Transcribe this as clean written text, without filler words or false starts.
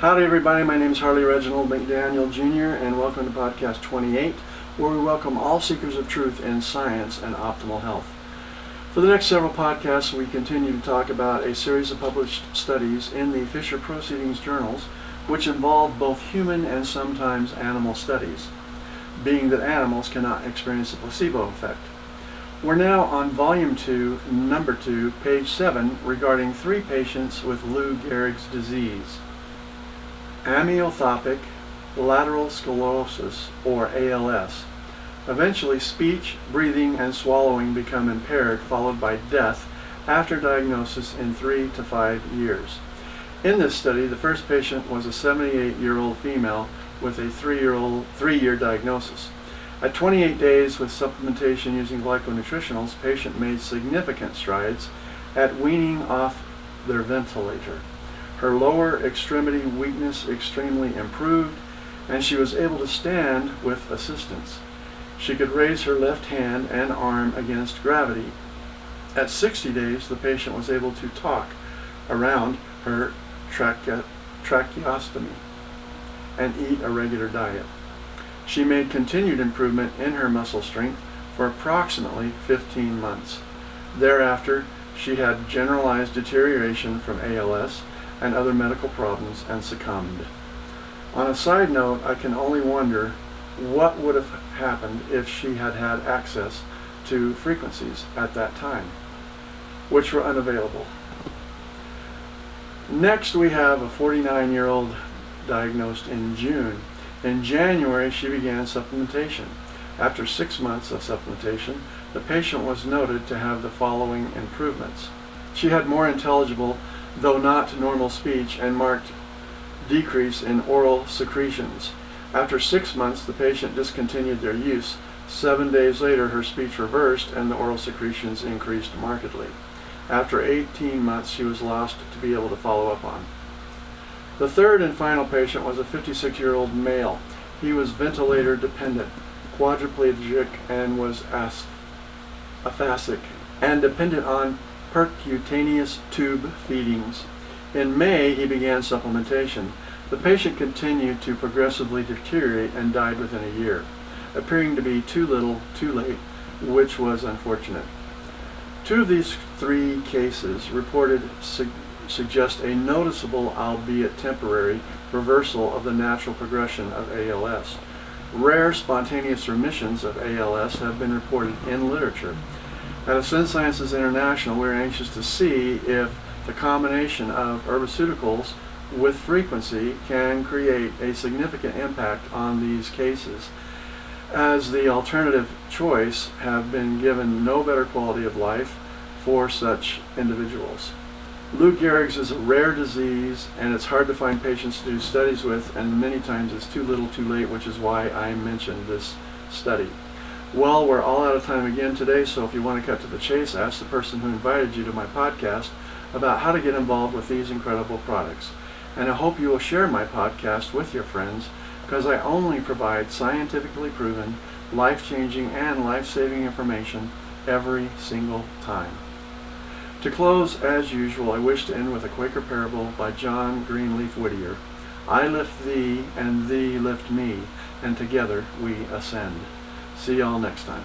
Howdy everybody, my name is Harley Reginald McDaniel Jr. and welcome to podcast 28, where we welcome all seekers of truth in science and optimal health. For the next several podcasts, we continue to talk about a series of published studies in the Fisher Proceedings Journals, which involve both human and sometimes animal studies, being that animals cannot experience a placebo effect. We're now on volume 2, number 2, page 7, regarding 3 patients with Lou Gehrig's disease. Amyothophic lateral sclerosis, or ALS. Eventually, speech, breathing, and swallowing become impaired, followed by death after diagnosis in 3 to 5 years. In this study, the first patient was a 78-year-old female with a 3-year diagnosis. At 28 days with supplementation using glyconutritionals, the patient made significant strides at weaning off their ventilator. Her lower extremity weakness extremely improved, and she was able to stand with assistance. She could raise her left hand and arm against gravity. At 60 days, the patient was able to talk around her tracheostomy and eat a regular diet. She made continued improvement in her muscle strength for approximately 15 months. Thereafter, she had generalized deterioration from ALS and other medical problems and succumbed. On a side note, I can only wonder what would have happened if she had had access to frequencies at that time, which were unavailable. Next, we have a 49-year-old diagnosed in June. In January, she began supplementation. After 6 months of supplementation, the patient was noted to have the following improvements. She had more intelligible, though not normal speech, and marked decrease in oral secretions. After 6 months, the patient discontinued their use. 7 days later, her speech reversed and the oral secretions increased markedly. After 18 months, she was lost to be able to follow up on. The third and final patient was a 56-year-old male. He was ventilator dependent, quadriplegic, and was aphasic, and dependent on percutaneous tube feedings. In May, he began supplementation. The patient continued to progressively deteriorate and died within a year, appearing to be too little, too late, which was unfortunate. 2 of these 3 cases reported suggest a noticeable, albeit temporary, reversal of the natural progression of ALS. Rare spontaneous remissions of ALS have been reported in literature. At Ascend Sciences International, we're anxious to see if the combination of herbaceuticals with frequency can create a significant impact on these cases, as the alternative choice have been given no better quality of life for such individuals. Lou Gehrig's is a rare disease, and it's hard to find patients to do studies with, and many times it's too little too late, which is why I mentioned this study. Well, we're all out of time again today, so if you want to cut to the chase, ask the person who invited you to my podcast about how to get involved with these incredible products. And I hope you will share my podcast with your friends, because I only provide scientifically proven, life-changing, and life-saving information every single time. To close, as usual, I wish to end with a Quaker parable by John Greenleaf Whittier. I lift thee, and thee lift me, and together we ascend. See y'all next time.